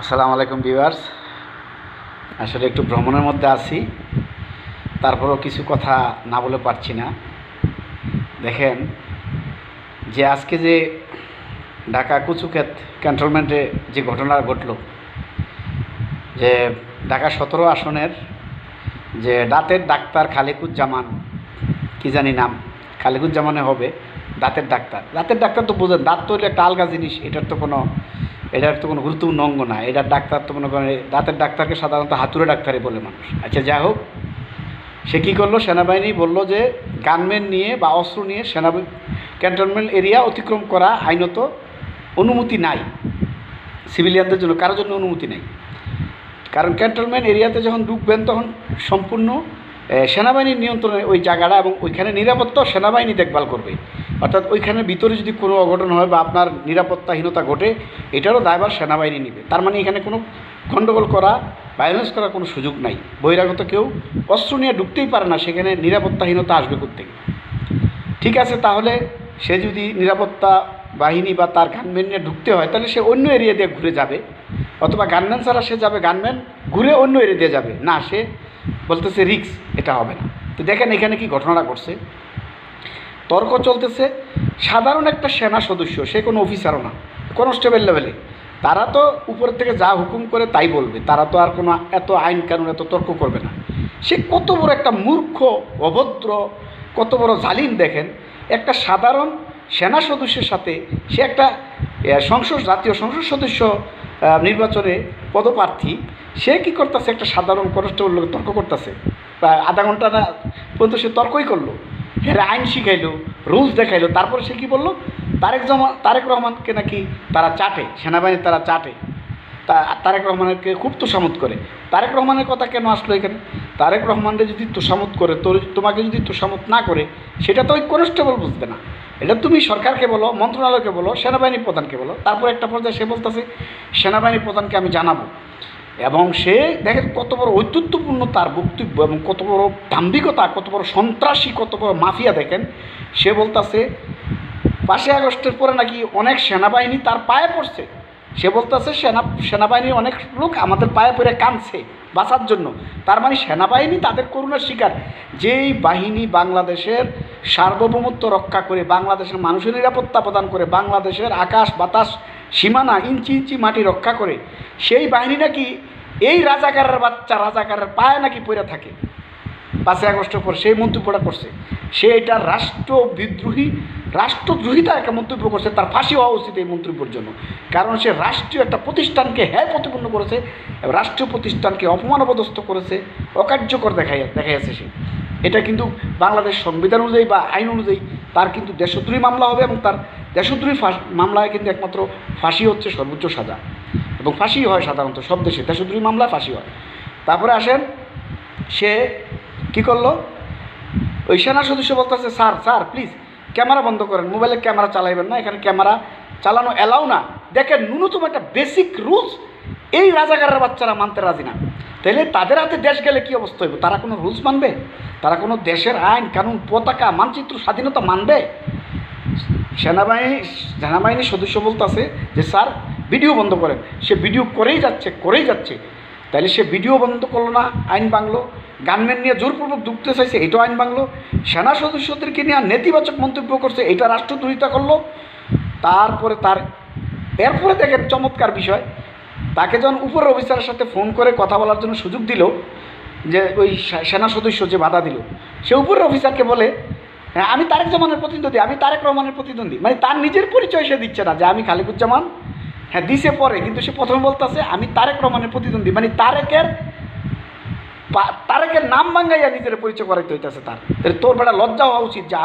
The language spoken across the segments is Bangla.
আসসালামু আলাইকুম ভিউয়ার্স। আসলে একটু ভ্রমণের মধ্যে আছি, তারপরও কিছু কথা না বলে পারছি না। দেখেন যে আজকে যে ঢাকা কুচুক্ষেত ক্যান্টনমেন্টে যে ঘটনা ঘটল, যে ঢাকা 17 আসনের যে দাঁতের ডাক্তার খালেকুজ্জামান, কি জানি নাম, খালেকুজ্জামানে হবে, দাঁতের ডাক্তার তো বোঝেন, দাঁত তো একটা আলগা জিনিস, এটার তো কোনো গুরুত্বপূর্ণ অঙ্গ না। এটার ডাক্তার তো মনে করেন, দাঁতের ডাক্তারকে সাধারণত হাতুড়ে ডাক্তারই বলে মানুষ। আচ্ছা, যাই হোক, সে কী করলো, সেনাবাহিনী বললো যে গানম্যান নিয়ে বা অস্ত্র নিয়ে ক্যান্টনমেন্ট এরিয়া অতিক্রম করা আইনত অনুমতি নাই, সিভিলিয়ানদের জন্য কারোর জন্য অনুমতি নাই। কারণ ক্যান্টনমেন্ট এরিয়াতে যখন ঢুকবেন তখন সম্পূর্ণ সেনাবাহিনীর নিয়ন্ত্রণে ওই জায়গাটা, এবং ওইখানে নিরাপত্তা সেনাবাহিনী দেখভাল করবে। অর্থাৎ ওইখানের ভিতরে যদি কোনো অঘটন হয় বা আপনার নিরাপত্তাহীনতা ঘটে, এটারও দায়ভার সেনাবাহিনী নেবে। তার মানে এখানে কোনো গণ্ডগোল করা, ভায়োলেন্স করার কোনো সুযোগ নাই। বহিরাগত কেউ অস্ত্র নিয়ে ঢুকতেই পারে না, সেখানে নিরাপত্তাহীনতা আসবে কোত্থেকে? ঠিক আছে, তাহলে সে যদি নিরাপত্তা বাহিনী বা তার গানম্যান নিয়ে ঢুকতে হয়, তাহলে সে অন্য এরিয়া দিয়ে ঘুরে যাবে, অথবা গানম্যান ছাড়া সে যাবে, গানম্যান ঘুরে অন্য এরিয়া দিয়ে যাবে না। সে বলতেছে রিক্স, এটা হবে না। তো দেখেন এখানে কি ঘটনাটা ঘটছে, তর্ক চলতেছে। সাধারণ একটা সেনা সদস্য, সে কোনো অফিসারও না, কনস্টেবল লেভেলে, তারা তো উপর থেকে যা হুকুম করে তাই বলবে, তারা তো আর কোনো এত আইন কানুন এত তর্ক করবে না। সে কত বড় একটা মূর্খ, অভদ্র, কত বড় জালিম। দেখেন, একটা সাধারণ সেনা সদস্যের সাথে সে একটা জাতীয় সংসদ সদস্য নির্বাচনে পদপ্রার্থী, সে কী করতেছে, একটা সাধারণ কনস্টেবল লোক তর্ক করতেছে। প্রায় আধা ঘন্টা না পর্যন্ত সে তর্কই করলো, হ্যাঁ আইন শিখাইলো, রুলস দেখাইলো। তারপরে সে কী বললো, তারেক রহমানকে নাকি তারা চাটে, সেনাবাহিনী তারা চাটে, তারেক রহমানকে খুব তোষামত করে। তারেক রহমানের কথা কেন আসলো এখানে? তারেক রহমানকে যদি তোষামত করে, তোমাকে যদি তোষামত না করে, সেটা তো ওই কনস্টেবল বুঝবে না। এটা তুমি সরকারকে বলো, মন্ত্রণালয়কে বলো, সেনাবাহিনী প্রধানকে বলো। তারপর একটা পর্যায়ে সে বলতেছে সেনাবাহিনী প্রধানকে আমি জানাবো। এবং সে দেখেন কত বড় ঔদ্ধত্যপূর্ণ তার বক্তব্য, এবং কত বড় দাম্ভিকতা, কত বড় সন্ত্রাসী, কত বড় মাফিয়া। দেখেন সে বলতেছে 5ই আগস্টের পরে নাকি অনেক সেনাবাহিনী তার পায়ে পড়ছে। সে বলতেছে সেনাবাহিনীর অনেক লোক আমাদের পায়ে পড়ে কাঁদছে বাঁচার জন্য। তার মানে সেনাবাহিনী তাদের করুণার শিকার। যেই বাহিনী বাংলাদেশের সার্বভৌমত্ব রক্ষা করে, বাংলাদেশের মানুষের নিরাপত্তা প্রদান করে, বাংলাদেশের আকাশ বাতাস সীমানা ইঞ্চি ইঞ্চি মাটি রক্ষা করে, সেই বাহিনী নাকি এই রাজাকারের বাচ্চা রাজাকারের পায়ে নাকি পড়ে থাকে। 5ই আগস্টের পর সেই মন্তব্যটা করছে। সে এটা রাষ্ট্রদ্রোহিতা একটা মন্তব্য করছে। তার ফাঁসি হওয়া উচিত এই মন্তব্যের জন্য। কারণ সে রাষ্ট্রীয় একটা প্রতিষ্ঠানকে প্রতিপন্ন করেছে, রাষ্ট্রীয় প্রতিষ্ঠানকে অপমানবদস্ত করেছে, অকার্যকর দেখাইয়াছে সে। এটা কিন্তু বাংলাদেশ সংবিধান অনুযায়ী বা আইন অনুযায়ী তার কিন্তু দেশদ্রোহী মামলা হবে, এবং তার দেশদ্রোহী মামলায় কিন্তু একমাত্র ফাঁসি হচ্ছে সর্বোচ্চ সাজা, এবং ফাঁসি হয় সাধারণত সব দেশে, দেশদ্রোহী মামলায় ফাঁসি হয়। তারপরে আসেন, সে কী করলো, ওই সেনা সদস্য বলতেছে স্যার প্লিজ ক্যামেরা বন্ধ করেন, মোবাইলে ক্যামেরা চালাইবেন না, এখানে ক্যামেরা চালানো অ্যালাউ না। দেখেন ন্যূনতম একটা বেসিক রুলস এই রাজাকারের বাচ্চারা মানতে রাজি না। তাহলে তাদের হাতে দেশ গেলে কী অবস্থা হইব? তারা কোনো রুলস মানবে? তারা কোনো দেশের আইন কানুন, পতাকা, মানচিত্র, স্বাধীনতা মানবে? সেনাবাহিনীর সদস্য বলতেছে যে স্যার ভিডিও বন্ধ করেন। সে ভিডিও করেই যাচ্ছে। তাহলে সে ভিডিও বন্ধ করলো না, আইন ভাঙলো। গানম্যান নিয়ে জোরপূর্বক ঢুকতে চাইছে, এটাও আইন ভাঙলো। সেনা সদস্যদেরকে নিয়ে নেতিবাচক মন্তব্য করছে, এটা রাষ্ট্রদ্রোহিতা করলো। এরপরে দেখেন চমৎকার বিষয়, তাকে যখন উপরের অফিসারের সাথে ফোন করে কথা বলার জন্য সুযোগ দিল, যে ওই সেনা সদস্য যে বাধা দিল, সে উপরের অফিসারকে বলে আমি তারেক রহমানের প্রতিদ্বন্দ্বী। মানে তার নিজের পরিচয় সে দিচ্ছে না যে আমি খালেকুজ্জামান, দিছে পরে, কিন্তু সে প্রথমে বলতেছে আমি তারেক রহমানের প্রতিদ্বন্দ্বী। মানে তারেকের নাম ভাঙ্গাইয়া নিজের পরিচয় করাইতে হইতেছে তার। তাহলে তোর বেটা লজ্জা হওয়া উচিত যে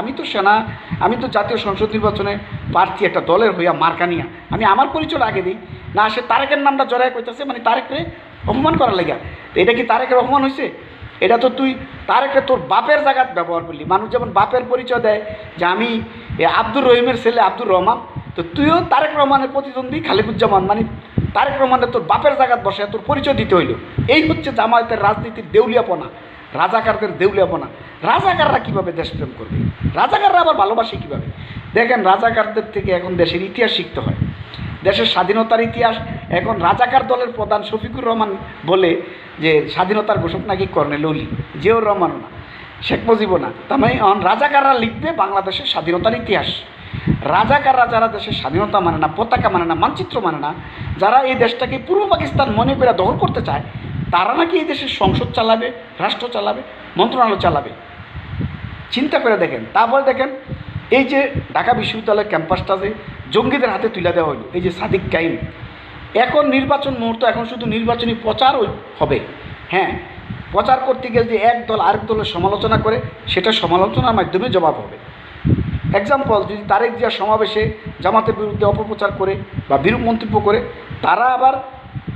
আমি তো জাতীয় সংসদ নির্বাচনে প্রার্থী, একটা দলের হইয়া মার্কা নিয়া আমি আমার পরিচয়টা আগে দিই না। সে তারেকের নামটা জড়াই কইতেছে, মানে তারেকরে অপমান করার লাগিয়া। তো এটা কি তারেকের অপমান হয়েছে? এটা তো তুই তারেকরে তোর বাপের জায়গাত ব্যবহার করলি। মানুষ যেমন বাপের পরিচয় দেয় যে আমি আব্দুর রহিমের ছেলে আব্দুর রহমান, তো তুইও তারেক রহমানের প্রতিদ্বন্দ্বী খালেকুজ্জামান, মানে তারেক রহমানের তোর বাপের জায়গাত বসে তোর পরিচয় দিতে হইল। এই হচ্ছে জামায়াতের রাজনীতির দেউলিয়াপনা, রাজাকারদের দেউলিয়াপনা। রাজাকাররা কীভাবে দেশপ্রেম করবে? রাজাকাররা আবার ভালোবাসে কীভাবে? দেখেন রাজাকারদের থেকে এখন দেশের ইতিহাস শিখতে হয়। দেশের স্বাধীনতার ইতিহাস, এখন রাজাকার দলের প্রধান শফিকুর রহমান বলে যে স্বাধীনতার ঘোষক নাকি কর্নেল ওলি, জিয়াউর রহমানও না, শেখ মুজিবও না। তার মানে রাজাকাররা লিখবে বাংলাদেশের স্বাধীনতার ইতিহাস। রাজাকাররা যারা দেশের স্বাধীনতা মানে না, পতাকা মানে না, মানচিত্র মানে না, যারা এই দেশটাকে পূর্ব পাকিস্তান মনে করে দখল করতে চায়, তারা নাকি এই দেশের সংসদ চালাবে, রাষ্ট্র চালাবে, মন্ত্রণালয় চালাবে। চিন্তা করে দেখেন। তারপরে দেখেন এই যে ঢাকা বিশ্ববিদ্যালয়ের ক্যাম্পাসটা যে জঙ্গিদের হাতে তুলে দেওয়া হলো, এই যে সাদিক কাইম, এখন নির্বাচন মুহূর্ত, এখন শুধু নির্বাচনী প্রচার হবে। হ্যাঁ, প্রচার করতে গেলে যে এক দল আরেক দলের সমালোচনা করে, সেটা সমালোচনার মাধ্যমে জবাব হবে। এক্সাম্পল, যদি তারেক জিয়া সমাবেশে জামাতের বিরুদ্ধে অপপ্রচার করে বা বিরূপ মন্তব্য করে, তারা আবার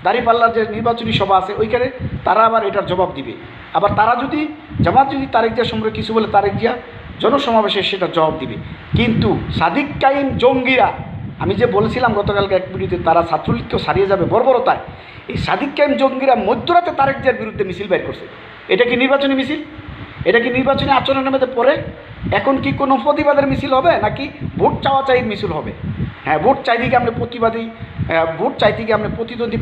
দাঁড়িপাল্লার যে নির্বাচনী সভা আছে ওইখানে তারা আবার এটার জবাব দিবে। আবার তারা যদি জামাত যদি তারেক জিয়া সম্পর্কে কিছু বলে, তারেক জিয়া জনসমাবেশে সেটা জবাব দিবে। কিন্তু সাদিক কাইম জঙ্গিরা, আমি যে বলেছিলাম গতকালকে এক ভিডিওতে, তারা ছাত্রলীগকেও ছাড়িয়ে যাবে বর্বরতায়। এই সাদিক কাইম জঙ্গিরা মধ্যরাতে তারেক জিয়ার বিরুদ্ধে মিছিল বের করছে। এটা কি নির্বাচনী মিছিল? এটা কি নির্বাচনী আচরণের মধ্যে পড়ে? এখন কি কোনো প্রতিবাদের মিছিল হবে নাকি ভোট চাওয়া চাইর মিছিল হবে? হ্যাঁ, ভোট চাইদিকে আমরা প্রতিবাদী, ভোট চাইদিকে আমরা প্রতিদ্বন্দ্বী